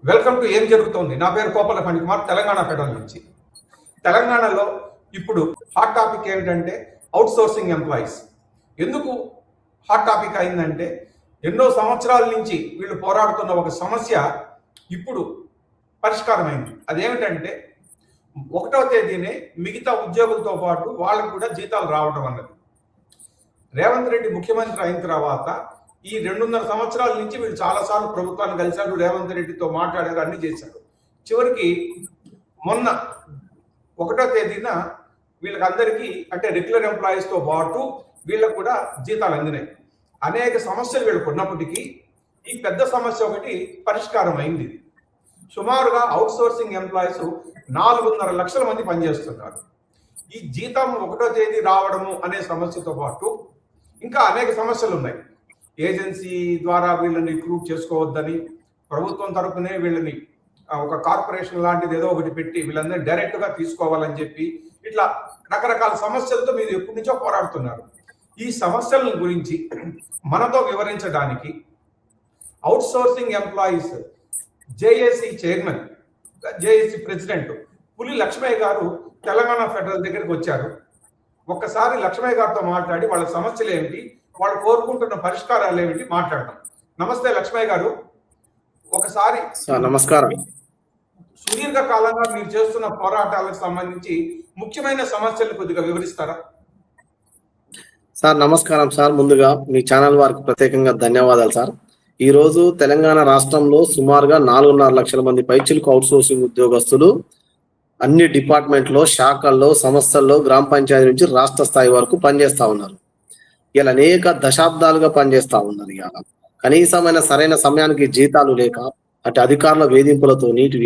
Welcome to ఏం జరుగుతోంది. నా పేరు కోపల ఫణికుమార్, తెలంగాణ ఫెడరల్ నుంచి. తెలంగాణలో ఇప్పుడు హాట్ టాపిక్ ఏమిటంటే అవుట్ సోర్సింగ్ ఎంప్లాయీస్. ఎందుకు హాట్ టాపిక్ అయిందంటే ఎన్నో సంవత్సరాల నుంచి వీళ్ళు పోరాడుతున్న ఒక సమస్య ఇప్పుడు పరిష్కారమైంది. అదేమిటంటే 1వ తేదీనే మిగతా ఉద్యోగులతో పాటు వాళ్ళకు కూడా జీతాలు రావడం అన్నది. రేవంత్ రెడ్డి ముఖ్యమంత్రి అయిన తర్వాత ఈ 2.5 సంవత్సరాల నుంచి వీళ్ళు చాలాసార్లు ప్రభుత్వాన్ని కలిశారు, రేవంత్ రెడ్డితో మాట్లాడారు, అన్ని చేశారు. చివరికి మొన్న 1వ తేదీన వీళ్ళకందరికీ అంటే రెగ్యులర్ ఎంప్లాయీస్తో పాటు వీళ్ళకు కూడా జీతాలు అందినాయి. అనేక సమస్యలు వీళ్ళకు ఉన్నప్పటికీ ఈ పెద్ద సమస్య ఒకటి పరిష్కారం అయింది. సుమారుగా అవుట్ సోర్సింగ్ ఎంప్లాయీస్ 4.5 లక్షల మంది పనిచేస్తున్నారు. ఈ జీతం 1వ తేదీ రావడము అనే సమస్యతో పాటు ఇంకా అనేక సమస్యలు ఉన్నాయి. ఏజెన్సీ ద్వారా వీళ్ళని రిక్రూట్ చేసుకోవద్దని, ప్రభుత్వం తరపునే వీళ్ళని ఒక కార్పొరేషన్ లాంటిది ఏదో ఒకటి పెట్టి వీళ్ళందరినీ డైరెక్ట్గా తీసుకోవాలని చెప్పి ఇట్లా రకరకాల సమస్యలతో మీరు ఎప్పటి నుంచో పోరాడుతున్నారు. ఈ సమస్యల గురించి మనతో వివరించడానికి out sourcing employees JAC chairman, JAC president పులి లక్ష్మయ్య గారు తెలంగాణ ఫెడరల్ దగ్గరికి వచ్చారు. ఒక్కసారి లక్ష్మయ్య గారితో మాట్లాడి వాళ్ళ సమస్యలు ఏమిటి, వాళ్ళు కోరుకుంటున్న పరిష్కారాలు ఏమిటి మాట్లాడతాం. నమస్తే లక్ష్మయ్య గారు. ఒకసారి నమస్కారం. సుదీర్ఘ కాలంగా మీరు చేస్తున్న పోరాటాలకు సంబంధించి ముఖ్యమైన సమస్యలు కొద్దిగా వివరిస్తారా? సార్ నమస్కారం సార్. ముందుగా మీ ఛానల్ వారికి ప్రత్యేకంగా ధన్యవాదాలు సార్. ఈ రోజు తెలంగాణ రాష్ట్రంలో సుమారుగా 4.5 లక్షల మంది పైచిలకు అవుట్ సోర్సింగ్ ఉద్యోగస్తులు అన్ని డిపార్ట్మెంట్లో, శాఖల్లో, సంస్థల్లో, గ్రామ పంచాయతీ నుంచి రాష్ట్ర స్థాయి వరకు పనిచేస్తా ఉన్నారు. ఇలా అనేక దశాబ్దాలుగా పనిచేస్తా ఉన్నారు. ఇవాళ కనీసమైన సరైన సమయానికి జీతాలు లేక, అటు అధికారుల వేధింపులతోని, ఇటు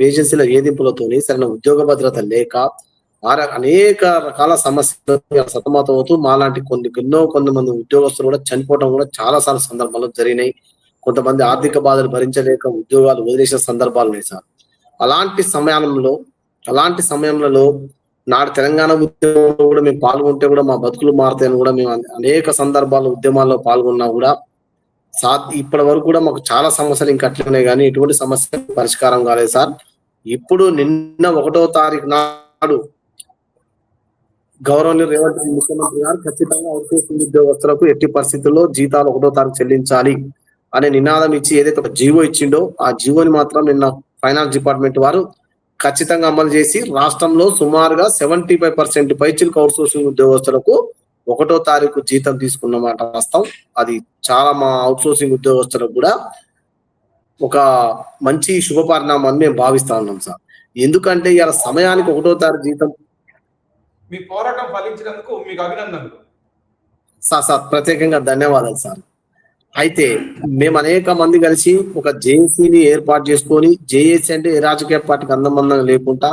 ఏజెన్సీల వేధింపులతోని సరైన ఉద్యోగ భద్రత లేక అనేక రకాల సమస్యలు సతమతం అవుతూ మాలాంటి కొంతమంది ఉద్యోగస్తులు కూడా చనిపోవడం కూడా చాలా సార్లు సందర్భాల్లో జరిగినాయి. కొంతమంది ఆర్థిక బాధలు భరించలేక ఉద్యోగాలు వదిలేసిన సందర్భాలు ఉన్నాయి సార్. అలాంటి సమయంలో నాడు తెలంగాణ ఉద్యమంలో కూడా మేము పాల్గొంటే కూడా మా బతుకులు మారుతాయని కూడా మేము అనేక సందర్భాల్లో ఉద్యమాల్లో పాల్గొన్నా కూడా ఇప్పటి వరకు కూడా మాకు చాలా సమస్యలు ఇంకా అట్లనే కానీ ఎటువంటి సమస్య పరిష్కారం కాలేదు సార్. ఇప్పుడు నిన్న 1వ తారీఖు నాడు గౌరవనీయ రేవంత్ రెడ్డి ముఖ్యమంత్రి గారు ఖచ్చితంగా అవుట్ సోర్సింగ్ ఉద్యోగస్తులకు ఎట్టి పరిస్థితుల్లో జీతాలు 1వ తారీఖు చెల్లించాలి అనే నినాదం ఇచ్చి ఏదైతే ఒక జీవో ఇచ్చిండో ఆ జీవోని మాత్రం నిన్న ఫైనాన్స్ డిపార్ట్మెంట్ వారు ఖచ్చితంగా అమలు చేసి రాష్ట్రంలో సుమారుగా 75% పైచిలకు అవుట్ సోర్సింగ్ ఉద్యోగస్తులకు 1వ తారీఖు జీతం తీసుకున్నమాట వాస్తవం. అది చాలా మా అవుట్ సోర్సింగ్ ఉద్యోగస్తులకు కూడా ఒక మంచి శుభ పరిణామాన్ని మేము భావిస్తా ఉన్నాం సార్. ఎందుకంటే ఇలా సమయానికి 1వ తారీఖు జీతం. మీ పోరాటం ఫలించినందుకు మీకు అభినందనలు సార్. ప్రత్యేకంగా ధన్యవాదాలు సార్. అయితే మేము అనేక మంది కలిసి ఒక జేఏసీని ఏర్పాటు చేసుకొని, జేఏసీ అంటే ఏ రాజకీయ పార్టీకి అందమందంగా లేకుండా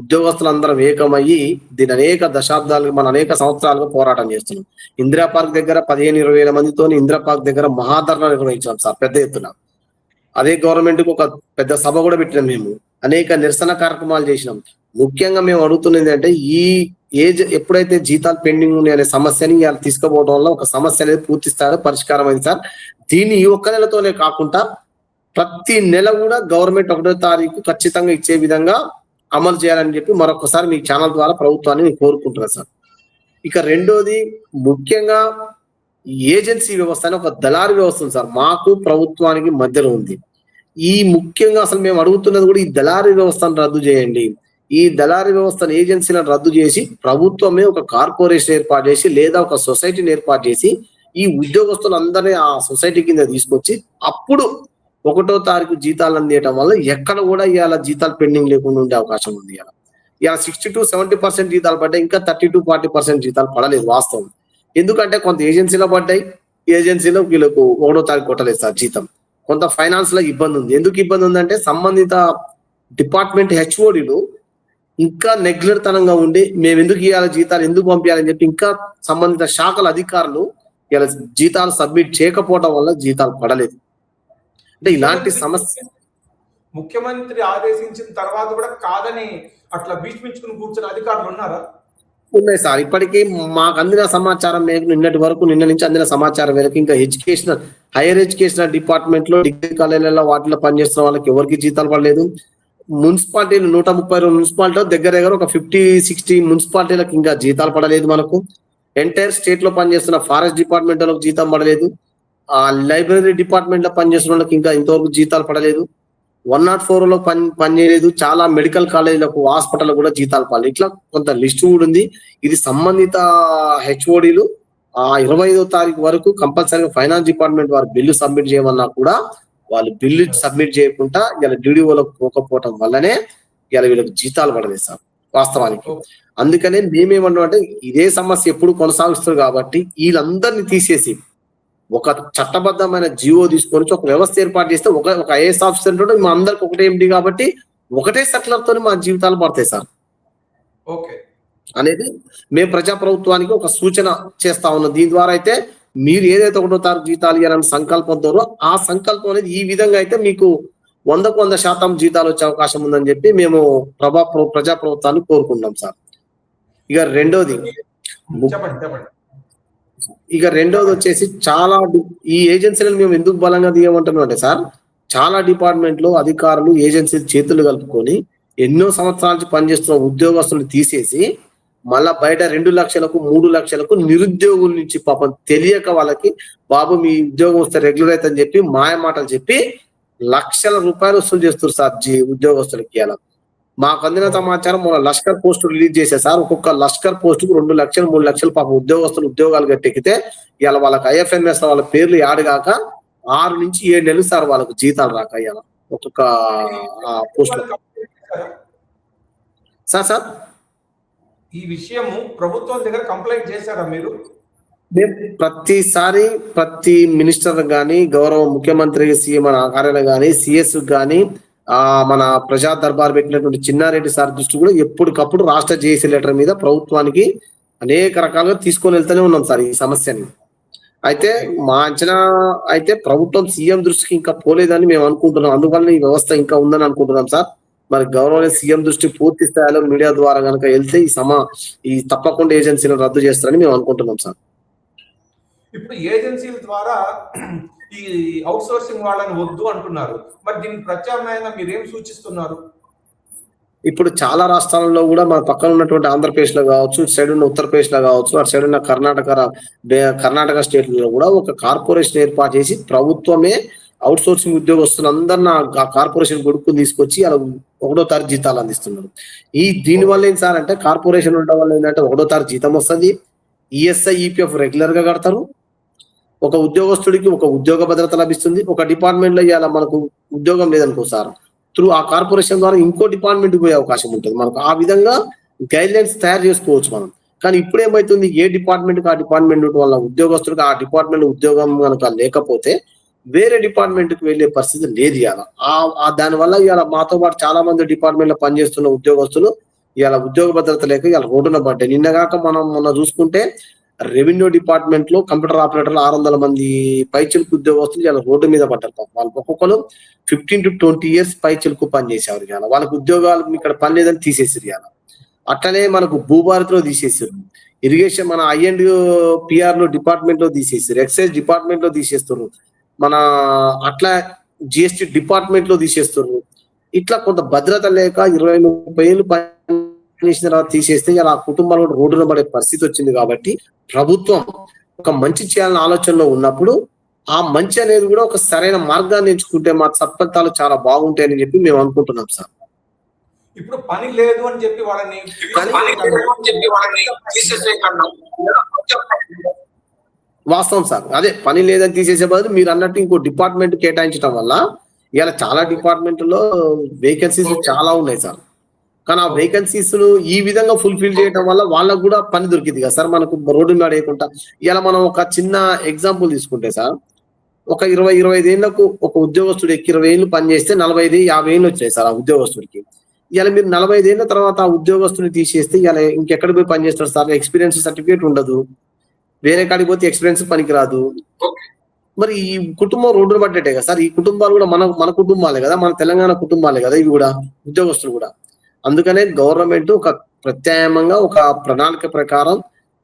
ఉద్యోగస్తులందరం ఏకమయ్యి దీని అనేక దశాబ్దాలుగా మన అనేక సంవత్సరాలుగా పోరాటం చేస్తున్నాం. ఇందిరా పార్క్ దగ్గర 15-20 వేల మందితో ఇందిరా పార్క్ దగ్గర మహాధరణ నిర్వహించాం సార్ పెద్ద ఎత్తున. అదే గవర్నమెంట్ కు ఒక పెద్ద సభ కూడా పెట్టినాం. మేము అనేక నిరసన కార్యక్రమాలు చేసినాం. ముఖ్యంగా మేము అడుగుతున్నది అంటే ఈ ఎప్పుడైతే జీతాలు పెండింగ్ ఉన్నాయి అనే సమస్యని ఇవాళ తీసుకుపోవడం వల్ల ఒక సమస్య అనేది పూర్తి స్థాయిలో పరిష్కారం అయింది సార్. దీన్ని ఈ ఒక్క నెలతోనే కాకుండా ప్రతి నెల కూడా గవర్నమెంట్ 1వ తారీఖు ఖచ్చితంగా ఇచ్చే విధంగా అమలు చేయాలని చెప్పి మరొకసారి మీ ఛానల్ ద్వారా ప్రభుత్వాన్ని నేను కోరుకుంటున్నాను సార్. ఇక రెండోది ముఖ్యంగా ఏజెన్సీ వ్యవస్థ అని ఒక దళారీ వ్యవస్థ ఉంది సార్, మాకు ప్రభుత్వానికి మధ్యలో ఉంది. ఈ ముఖ్యంగా అసలు మేము అడుగుతున్నది కూడా ఈ దళారీ వ్యవస్థను రద్దు చేయండి. ఈ దళారీ వ్యవస్థను, ఏజెన్సీలను రద్దు చేసి ప్రభుత్వమే ఒక కార్పొరేషన్ ఏర్పాటు చేసి లేదా ఒక సొసైటీని ఏర్పాటు చేసి ఈ ఉద్యోగస్తులందరినీ ఆ సొసైటీ కింద తీసుకొచ్చి అప్పుడు 1వ తారీఖు జీతాలు అందేయటం వల్ల ఎక్కడ కూడా ఇవాళ జీతాలు పెండింగ్ లేకుండా ఉండే అవకాశం ఉంది. ఇలా 60-70% జీతాలు పడ్డాయి, ఇంకా 30-40% జీతాలు పడలేదు వాస్తవం. ఎందుకంటే కొంత ఏజెన్సీలో పడ్డాయి, ఏజెన్సీలో వీళ్ళకు 1వ తారీఖు కొట్టలేదు సార్ జీతం. కొంత ఫైనాన్స్ లో ఇబ్బంది ఉంది. ఎందుకు ఇబ్బంది ఉందంటే సంబంధిత డిపార్ట్మెంట్ హెచ్ఓడీలు ఇంకా నెగ్లెక్ట్తనంగా ఉండి మేము ఎందుకు ఇవ్వాలి జీతాలు, ఎందుకు పంపించాలని చెప్పి ఇంకా సంబంధిత శాఖల అధికారులు ఇలా జీతాలు సబ్మిట్ చేయకపోవడం వల్ల జీతాలు పడలేదు. అంటే ఇలాంటి సమస్య ముఖ్యమంత్రి ఆదేశించిన తర్వాత కూడా కాదని అట్లా బీచ్మించుకుని కూర్చున్న అధికారులు ఉన్నారా? ఉన్నాయి సార్. ఇప్పటికీ మాకు అందిన సమాచారం మేరకు నిన్న నుంచి అందిన సమాచారం మేరకు ఇంకా హైయర్ ఎడ్యుకేషనల్ డిపార్ట్మెంట్ లో డిగ్రీ కాలేజీలలో వాటిలో పనిచేస్తున్న వాళ్ళకి ఎవరికి జీతాలు పడలేదు. మున్సిపాలిటీలు 132 మున్సిపాలిటీలో దగ్గర ఒక 50-60 మున్సిపాలిటీలకు ఇంకా జీతాలు పడలేదు. మనకు ఎంటైర్ స్టేట్ లో పనిచేస్తున్న ఫారెస్ట్ డిపార్ట్మెంట్ వాళ్ళకి జీతం పడలేదు. లైబ్రరీ డిపార్ట్మెంట్ లో పనిచేస్తున్న వాళ్ళకి ఇంకా ఇంతవరకు జీతాలు పడలేదు. 104 లో పనిచేయలేదు. చాలా మెడికల్ కాలేజీలకు హాస్పిటల్ కూడా జీతాలు పడలేదు. ఇట్లా కొంత లిస్ట్ కూడా ఉంది. ఇది సంబంధిత హెచ్ఓడీలు 25వ తారీఖు వరకు కంపల్సరీగా ఫైనాన్స్ డిపార్ట్మెంట్ వారు బిల్లు సబ్మిట్ చేయమన్నా కూడా వాళ్ళు బిల్లు సబ్మిట్ చేయకుండా ఇలా DDOలకు పోకపోవటం వల్లనే ఇలా వీళ్ళకి జీతాలు పడలేదు సార్ వాస్తవానికి. అందుకనే మేమేమన్నాం అంటే ఇదే సమస్య ఎప్పుడు కొనసాగిస్తారు కాబట్టి వీళ్ళందరినీ తీసేసి ఒక చట్టబద్ధమైన జీవో తీసుకొని ఒక వ్యవస్థ ఏర్పాటు చేస్తే ఒక ఐఏఎస్ ఆఫీసర్ ఉంటాడు, మా అందరికి ఒకటే ఎండి కాబట్టి ఒకటే సర్కులర్ తోని మా జీవితాలు పడతాయి సార్ అనేది మేము ప్రజాప్రభుత్వానికి ఒక సూచన చేస్తా ఉన్నాం. దీని ద్వారా అయితే మీరు ఏదైతే 1వ తారీఖు జీతాలు ఇవ్వాలని సంకల్పంతో ఆ సంకల్పం అనేది ఈ విధంగా అయితే మీకు 100% జీతాలు వచ్చే అవకాశం ఉందని చెప్పి మేము ప్రజాప్రభుత్వాన్ని కోరుకుంటాం సార్. ఇక రెండోది వచ్చేసి చాలా ఈ ఏజెన్సీలను మేము ఎందుకు బలంగా తీయమంటున్నాం అంటే సార్, చాలా డిపార్ట్మెంట్ లో అధికారులు ఏజెన్సీలు చేతులు కలుపుకొని ఎన్నో సంవత్సరాల నుంచి పనిచేస్తున్న ఉద్యోగస్తులు తీసేసి మళ్ళా బయట 2 లక్షలకు 3 లక్షలకు నిరుద్యోగుల నుంచి పాపం తెలియక వాళ్ళకి బాబు మీ ఉద్యోగం వస్తే రెగ్యులర్ అవుతుందని చెప్పి మాయ మాటలు చెప్పి లక్షల రూపాయలు వసూలు చేస్తారు సార్ ఉద్యోగస్తులకి. ఇలా మాకు అందిన సమాచారం మన లష్కర్ పోస్ట్ రిలీజ్ చేశారు సార్. ఒక్కొక్క లష్కర్ పోస్ట్ కు 2 లక్షలు 3 లక్షలు పాపం ఉద్యోగస్తులు ఉద్యోగాలు గట్టెక్కితే ఇలా వాళ్ళకి IFMS వాళ్ళ పేర్లు యాడగాక 6 నుంచి 7 నెలలు సార్ వాళ్ళకు జీతాలు రాక ఇలా ఒక్కొక్క పోస్ట్ సార్. ఈ విషయము ప్రభుత్వం దగ్గర కంప్లైంట్ చేశారా మీరు? ప్రతిసారి ప్రతి మినిస్టర్ గాని గౌరవ ముఖ్యమంత్రి సీఎం కార్యాలయం గాని CS గాని మన ప్రజా దర్బార్ పెట్టినటువంటి చిన్నారెడ్డి సార్ దృష్టి కూడా ఎప్పటికప్పుడు రాష్ట్ర JC లెటర్ మీద ప్రభుత్వానికి అనేక రకాలుగా తీసుకొని వెళ్తూనే ఉన్నాం సార్ ఈ సమస్యని. అయితే మా అంచనా అయితే ప్రభుత్వం సీఎం దృష్టికి ఇంకా పోలేదని మేము అనుకుంటున్నాం. అందువల్ల ఈ వ్యవస్థ ఇంకా ఉందని అనుకుంటున్నాం సార్. మరి గౌరవ సీఎం దృష్టి పూర్తి స్థాయిలో మీడియా ద్వారా కనుక వెళ్తే ఈ తప్పకుండా ఏజెన్సీలను రద్దు చేస్తారని మేము అనుకుంటున్నాం సార్. ఇప్పుడు ఏజెన్సీల ద్వారా ఈ అవుట్ సోర్సింగ్ వాళ్ళని వద్దు అంటున్నారు. మరి దీనికి ప్రత్యామ్నాయంగా మీరు ఏం సూచిస్తున్నారు? ఇప్పుడు చాలా రాష్ట్రాలలో కూడా మన పక్కన ఉన్నటువంటి ఆంధ్రప్రదేశ్ లో కావచ్చు, ఇటు సైడ్ ఉన్న ఉత్తరప్రదేశ్ లో కావచ్చు, అటు సైడ్ ఉన్న కర్ణాటక స్టేట్లలో కూడా ఒక కార్పొరేషన్ ఏర్పాటు చేసి ప్రభుత్వమే అవుట్ సోర్సింగ్ ఉద్యోగస్తులందరినీ ఆ కార్పొరేషన్ కొడుకుని తీసుకొచ్చి అలా 1వ తారీఖు జీతాలు అందిస్తున్నారు. దీనివల్ల ఏం సార్ అంటే కార్పొరేషన్ ఉండడం వల్ల ఏంటంటే 1వ తారీఖు జీతం వస్తుంది, ESI EPF రెగ్యులర్ గా కడతారు, ఒక ఉద్యోగస్తుడికి ఒక ఉద్యోగ భద్రత లభిస్తుంది. ఒక డిపార్ట్మెంట్ లో ఇవాళ మనకు ఉద్యోగం లేదనుకో సార్, త్రూ ఆ కార్పొరేషన్ ద్వారా ఇంకో డిపార్ట్మెంట్ పోయే అవకాశం ఉంటుంది. మనకు ఆ విధంగా గైడ్ లైన్స్ తయారు చేసుకోవచ్చు మనం. కానీ ఇప్పుడు ఏమైతుంది, ఏ డిపార్ట్మెంట్ ఆ డిపార్ట్మెంట్ వల్ల ఉద్యోగస్తుడికి ఆ డిపార్ట్మెంట్ ఉద్యోగం కనుక లేకపోతే వేరే డిపార్ట్మెంట్ కి వెళ్లే పరిస్థితి లేదు. ఇవాళ దానివల్ల ఇవాళ మాతో పాటు చాలా మంది డిపార్ట్మెంట్ లో పనిచేస్తున్న ఉద్యోగస్తులు ఇవాళ ఉద్యోగ భద్రత లేక ఇవాళ రోడ్డున పడ్డాయి. నిన్నగాక మొన్న చూసుకుంటే రెవెన్యూ డిపార్ట్మెంట్ లో కంప్యూటర్ ఆపరేటర్లు 600 మంది పైచిలుకు ఉద్యోగస్తులు ఇలా రోడ్డు మీద పడ్డారు. వాళ్ళు ఒక్కొక్కరు 15 to 20 years పైచిలుకు పనిచేసేవారు. ఇవాళ వాళ్ళకి ఉద్యోగాలు ఇక్కడ పని లేదని తీసేసారు. ఇవాళ అట్లనే మనకు భూభారతిలో తీసేసారు, ఇరిగేషన్ మన INDPR లో డిపార్ట్మెంట్ లో తీసేసారు, ఎక్సైజ్ డిపార్ట్మెంట్ లో తీసేస్తారు, మన అట్లా GST డిపార్ట్మెంట్ లో తీసేస్తారు. ఇట్లా కొంత భద్రత లేక 20-30 ఏళ్ళు పనిచేసిన తర్వాత తీసేస్తే ఇలా కుటుంబాలు కూడా రోడ్డున పడే పరిస్థితి వచ్చింది. కాబట్టి ప్రభుత్వం ఒక మంచి చేయాలనే ఆలోచనలో ఉన్నప్పుడు ఆ మంచి అనేది కూడా ఒక సరైన మార్గాన్ని ఎంచుకుంటే మా సత్ఫలితాలు చాలా బాగుంటాయని చెప్పి మేము అనుకుంటున్నాం సార్. ఇప్పుడు పని లేదు అని చెప్పి వాళ్ళని వాస్తవం సార్, అదే పని లేదని తీసేసే బదులు మీరు అన్నట్టు ఇంకో డిపార్ట్మెంట్ కేటాయించడం వల్ల ఇలా చాలా డిపార్ట్మెంట్ లో వేకెన్సీస్ చాలా ఉన్నాయి సార్. కానీ ఆ వేకెన్సీస్ ను ఈ విధంగా ఫుల్ఫిల్ చేయడం వల్ల వాళ్ళకు కూడా పని దొరికింది కదా సార్. మనకు రోడ్డు మీద వేయకుండా ఇలా మనం ఒక చిన్న ఎగ్జాంపుల్ తీసుకుంటే సార్, ఒక 20-25 ఏళ్లకు ఒక ఉద్యోగస్తుడు 20 ఏళ్ళు పనిచేస్తే 45-50 ఏళ్ళు వచ్చాయి సార్ ఆ ఉద్యోగస్తుడికి. ఇలా మీరు 45 ఏళ్ల తర్వాత ఆ ఉద్యోగస్తుని తీసేస్తే ఇలా ఇంకెక్కడ పోయి పనిచేస్తారు సార్? ఎక్స్పీరియన్స్ సర్టిఫికేట్ ఉండదు, వేరే కాడికి పోతే ఎక్స్పీరియన్స్ పనికిరాదు. మరి ఈ కుటుంబం రోడ్డున పడ్డట్టే కదా సార్. ఈ కుటుంబాలు కూడా మన కుటుంబాలే కదా, మన తెలంగాణ కుటుంబాలే కదా ఇవి కూడా ఉద్యోగస్తులు కూడా. అందుకనే గవర్నమెంట్ ఒక ప్రత్యామ్నాయంగా ఒక ప్రణాళిక ప్రకారం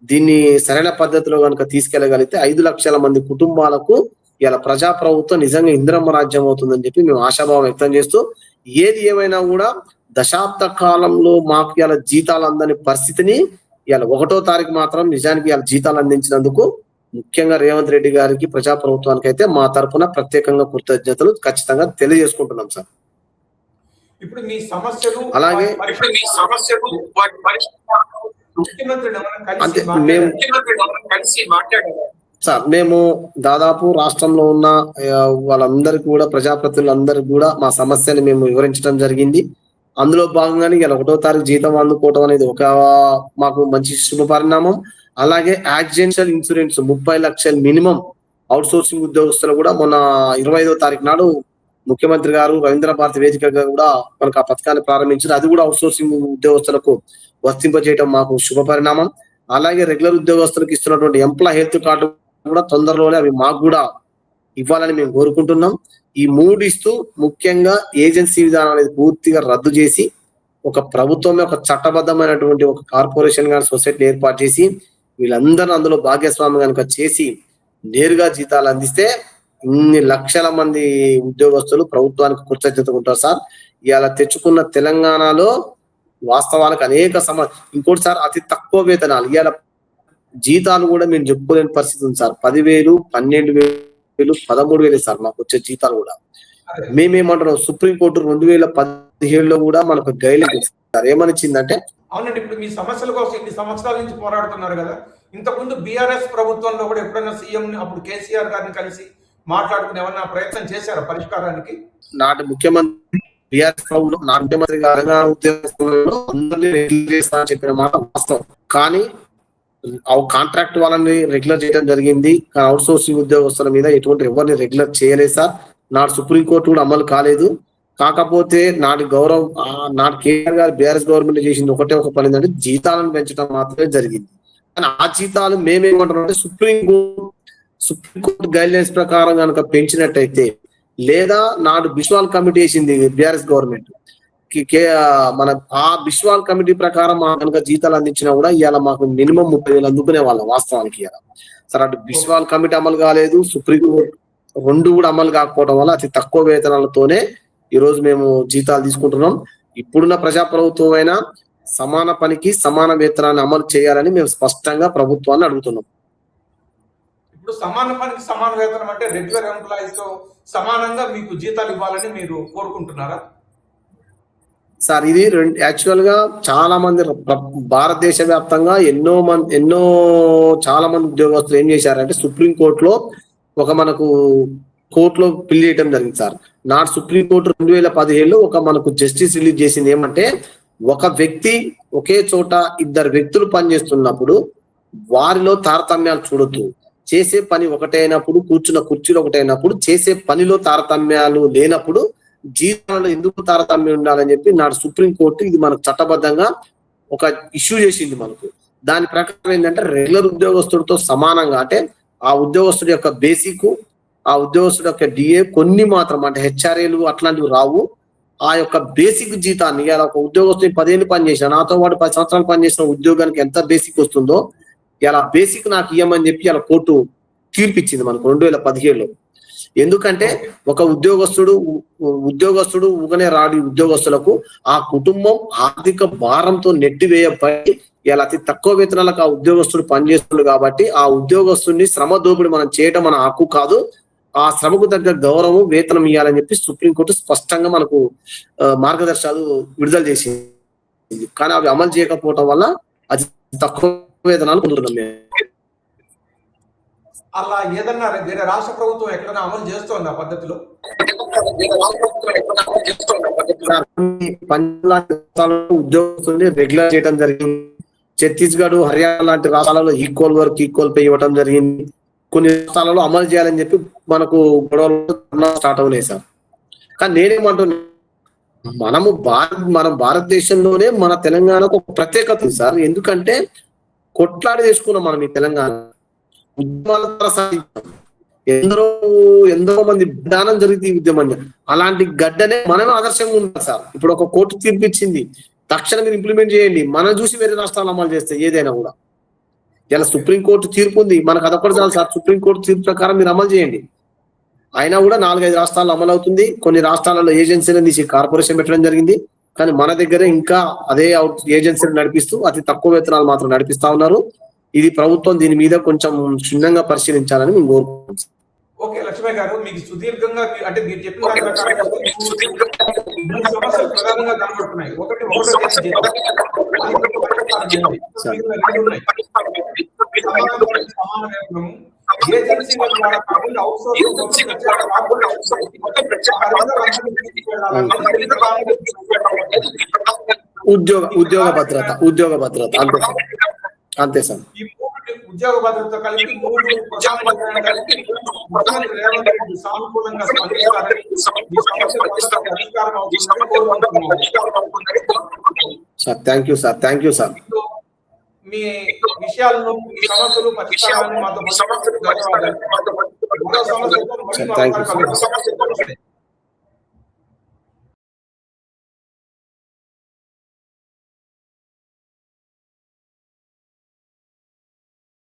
దీన్ని సరైన పద్ధతిలో కనుక తీసుకెళ్లగలిగితే 5 లక్షల మంది కుటుంబాలకు ఇలా ప్రజాప్రభుత్వం నిజంగా ఇందిరమ్మ రాజ్యం అవుతుందని చెప్పి మేము ఆశాభావం వ్యక్తం చేస్తూ, ఏది ఏమైనా కూడా దశాబ్ద కాలంలో మాకు ఇలా జీతాలు అందని పరిస్థితిని ఇలా 1వ తారీఖు మాత్రం నిజానికి ఇలా జీతాలు అందించినందుకు ముఖ్యంగా రేవంత్ రెడ్డి గారికి ప్రజాప్రభుత్వానికి అయితే మా తరపున ప్రత్యేకంగా కృతజ్ఞతలు ఖచ్చితంగా తెలియజేసుకుంటున్నాం సార్. ఇప్పుడు మీ సమస్యలు అలాగే ముఖ్యమంత్రిని ఎవరైనా అంటే కలిసి మాట్లాడారు సార్, మేము దాదాపు రాష్ట్రంలో ఉన్న వాళ్ళందరికీ కూడా ప్రజాప్రతినిధులందరికీ కూడా మా సమస్యని మేము వివరించడం జరిగింది. అందులో భాగంగానే ఇలా 1వ తారీఖు జీతం అందుకోవడం అనేది ఒక మాకు మంచి శుభ పరిణామం. అలాగే యాక్సిడెంటల్ ఇన్సూరెన్స్ 30 లక్షలు మినిమం అవుట్ సోర్సింగ్ ఉద్యోగస్తులు కూడా మొన్న 25వ తారీఖు నాడు ముఖ్యమంత్రి గారు రవీంద్ర భారతి వేదికగా కూడా మనకు ఆ పథకాన్ని ప్రారంభించారు. అది కూడా అవుట్ సోర్సింగ్ ఉద్యోగస్తులకు వర్తింపజేయడం మాకు శుభ పరిణామం. అలాగే రెగ్యులర్ ఉద్యోగస్తులకు ఇస్తున్నటువంటి ఎంప్లాయ్ హెల్త్ కార్డు కూడా తొందరలోనే అవి మాకు కూడా ఇవ్వాలని మేము కోరుకుంటున్నాం. ఈ 3 ఇస్తూ ముఖ్యంగా ఏజెన్సీ విధానం అనేది పూర్తిగా రద్దు చేసి ఒక ప్రభుత్వమే ఒక చట్టబద్ధమైనటువంటి ఒక కార్పొరేషన్ గాని సొసైటీని ఏర్పాటు చేసి వీళ్ళందరూ అందులో భాగస్వామి కనుక చేసి నేరుగా జీతాలు అందిస్తే ఇన్ని లక్షల మంది ఉద్యోగస్తులు ప్రభుత్వానికి కృతజ్ఞతగా ఉంటారు సార్. ఇవాళ తెచ్చుకున్న తెలంగాణలో వాస్తవానికి అనేక ఇంకోటి సార్, అతి తక్కువ వేతనాలు ఇవాళ జీతాలు కూడా మేము చెప్పుకోలేని పరిస్థితి ఉంది సార్. 10,000, 12,000, 13,000 సార్ మాకు వచ్చే జీతాలు కూడా. మేమేమంటున్నాం, సుప్రీంకోర్టు 2017లో కూడా మనకు గైడ్లైన్ సార్ ఏమనిచ్చిందంటే, అవునండి, ఇప్పుడు మీ సమస్యల కోసం ఇన్ని సంవత్సరాల నుంచి పోరాడుతున్నారు కదా. ఇంతకుముందు బీఆర్ఎస్ ప్రభుత్వంలో కూడా ఎప్పుడైనా సీఎం అప్పుడు కేసీఆర్ గారిని కలిసి మాట్లాడుకుని ఏమన్నా ప్రయత్నం చేశారా పరిష్కారానికి? నాటి ముఖ్యమంత్రి బీఆర్ఎస్ ప్రభుత్వం నాటి ముఖ్యమంత్రి తెలంగాణ ఉద్యోగస్తులలో అందరినీ రెగ్యులర్ చేస్తారని చెప్పిన మాట వాస్తవం. కానీ కాంట్రాక్ట్ వాళ్ళని రెగ్యులర్ చేయడం జరిగింది. కానీ అవుట్ సోర్సింగ్ ఉద్యోగస్తుల మీద ఎటువంటి ఎవరిని రెగ్యులర్ చేయలేదు సార్. నాడు సుప్రీంకోర్టు కూడా అమలు కాలేదు. కాకపోతే నాటి కేసీఆర్ గారు బీఆర్ఎస్ గవర్నమెంట్ చేసింది ఒక పని ఏంటంటే జీతాలను పెంచడం మాత్రమే జరిగింది. కానీ ఆ జీతాలు మేమేమంటున్నాం అంటే సుప్రీంకోర్టు గైడ్ లైన్స్ ప్రకారం కనుక పెంచినట్టయితే, లేదా నాడు బిస్వాల్ కమిటీ వేసింది బీఆర్ఎస్ గవర్నమెంట్ మన ఆ బిస్వాల్ కమిటీ ప్రకారం కనుక జీతాలు అందించినా కూడా ఇవాళ మాకు మినిమం 30,000 అందుకునే వాళ్ళం వాస్తవానికి. ఇవాళ సరే, అటు బిస్వాల్ కమిటీ అమలు కాలేదు, సుప్రీంకోర్టు 2 కూడా అమలు కాకపోవడం వల్ల అతి తక్కువ వేతనాలతోనే ఈ రోజు మేము జీతాలు తీసుకుంటున్నాం. ఇప్పుడున్న ప్రజాప్రభుత్వం అయినా సమాన పనికి సమాన వేతనాన్ని అమలు చేయాలని మేము స్పష్టంగా ప్రభుత్వాన్ని అడుగుతున్నాం. ఇప్పుడు సమాన పనికి సమాన వేతనం అంటే రెగ్యులర్ ఎంప్లాయీస్ తో సమానంగా మీకు జీతాలు ఇవ్వాలని మీరు కోరుకుంటున్నారా సార్? ఇది యాక్చువల్ గా చాలా మంది భారతదేశ వ్యాప్తంగా చాలా మంది ఉద్యోగస్తులు ఏం చేశారంటే సుప్రీంకోర్టులో మనకు కోర్టులో పిల్ చేయడం జరిగింది సార్. నాడు సుప్రీంకోర్టు 2017లో మనకు జస్టిస్ రిలీజ్ చేసింది ఏమంటే, ఒక వ్యక్తి ఒకే చోట 2 వ్యక్తులు పనిచేస్తున్నప్పుడు వారిలో తారతమ్యాలు చూడొద్దు. చేసే పని ఒకటైనప్పుడు, కూర్చున్న కుర్చీలో ఒకటైనప్పుడు, చేసే పనిలో తారతమ్యాలు లేనప్పుడు జీతాలలో ఎందుకు తారతమ్యం ఉండాలని చెప్పి నాడు సుప్రీంకోర్టు ఇది మనకు చట్టబద్ధంగా ఒక ఇష్యూ చేసింది మనకు. దాని ప్రకారం ఏంటంటే రెగ్యులర్ ఉద్యోగస్తుడితో సమానంగా, అంటే ఆ ఉద్యోగస్తుడి యొక్క బేసిక్, ఆ ఉద్యోగస్తుడి యొక్క డిఏ కొన్ని మాత్రం, అంటే హెచ్ఆర్ఏలు అట్లాంటివి రావు. ఆ యొక్క బేసిక్ జీతాన్ని ఇలా ఒక ఉద్యోగస్తుని 10 ఏళ్ళు పనిచేసిన, నాతో పాటు 10 సంవత్సరాలు పనిచేసిన ఉద్యోగానికి ఎంత బేసిక్ వస్తుందో ఇలా బేసిక్ నాకు ఇవ్వమని చెప్పి ఇలా కోర్టు తీర్పిచ్చింది మనకు 2017లో. ఎందుకంటే ఒక ఉద్యోగస్తుడు ఊగనే రాడి ఉద్యోగస్తులకు ఆ కుటుంబం ఆర్థిక భారంతో నెట్టివేయబడి ఇలా అతి తక్కువ వేతనాలకు ఆ ఉద్యోగస్తుడు పనిచేస్తున్నాడు. కాబట్టి ఆ ఉద్యోగస్తుడిని శ్రమ దోపిడి మనం చేయడం మన హక్కు కాదు. ఆ శ్రమకు తగ్గ గౌరవం, వేతనం ఇవ్వాలని చెప్పి సుప్రీంకోర్టు స్పష్టంగా మనకు మార్గదర్శకాలు విడుదల చేసింది. కానీ అవి అమలు చేయకపోవటం వల్ల అది తక్కువ వేతనాలు పొందుతున్నాం మేము. అలా ఏదన్నా వేరే రాష్ట్ర ప్రభుత్వం ఎక్కడైనా అమలు చేస్తోంది ఆ పద్ధతిలో? ఉద్యోగస్తుల్ని రెగ్యులర్ చేయడం జరిగింది. ఛత్తీస్గఢ్, హర్యానా లాంటి రాష్ట్రాలలో ఈక్వల్ వర్క్ ఈక్వల్ పే ఇవ్వడం జరిగింది. కొన్ని రాష్ట్రాలలో అమలు చేయాలని చెప్పి మనకు గొడవలు స్టార్ట్ అవునాయి సార్. కానీ నేనేమంటున్నా, మనం భారతదేశంలోనే మన తెలంగాణకు ఒక ప్రత్యేకత ఉంది సార్. ఎందుకంటే కొట్లాడి చేసుకున్నాం మనం ఈ తెలంగాణ ఉద్యమాల ద్వారా సాధించాం. ఎందరో మంది విధానం జరిగింది ఈ ఉద్యమం. అలాంటి గడ్డనే మనమే ఆదర్శంగా ఉంటాం సార్. ఇప్పుడు ఒక కోర్టు తీర్పిచ్చింది, తక్షణం మీరు ఇంప్లిమెంట్ చేయండి. మనం చూసి వేరే రాష్ట్రాలు అమలు చేస్తే ఏదైనా కూడా. ఇలా సుప్రీంకోర్టు తీర్పు ఉంది, మనకు అదొక్కటి చాలు సార్. సుప్రీంకోర్టు తీర్పు ప్రకారం మీరు అమలు చేయండి. అయినా కూడా 4-5 రాష్ట్రాల్లో అమలు అవుతుంది. కొన్ని రాష్ట్రాలలో ఏజెన్సీలను తీసి కార్పొరేషన్ పెట్టడం జరిగింది. కానీ మన దగ్గర ఇంకా అదే ఏజెన్సీలు నడిపిస్తూ అతి తక్కువ వేతనాలు మాత్రం నడిపిస్తా ఉన్నారు. ఇది ప్రభుత్వం దీని మీద కొంచెం క్షుణ్ణంగా పరిశీలించాలని మేము కోరుకుంటున్నాం. ఓకే లక్ష్మయ్య గారు, మీకు సుదీర్ఘంగా అంటే మీరు చెప్పిన దాని ప్రకారం 3 సమస్యలు ప్రధానంగా కనబడుతున్నాయి. ఒకటో జీతం, సమాన వేతనం, ఏజెన్సీల ద్వారా కాకుండా అవుట్సోర్సింగ్ ఉద్యోగ భద్రత అంతే సార్. ఈ 3 ఉద్యోగ భద్రత కలిపి 3 ప్రధానమైన కలిపి ముఖ్యమంత్రి రేవంత్ రెడ్డి సానుకూలంగా స్పందిస్తారని ఈ సమస్య పరిష్కారం అవుతుందని కోరుకుంటున్నాను. Sir thank you sir. మీ విషయాలను, మీ సమస్యలు పరిష్కారాన్ని మాతో ధన్యవాదాలు. మరో సమస్యతో మళ్ళీ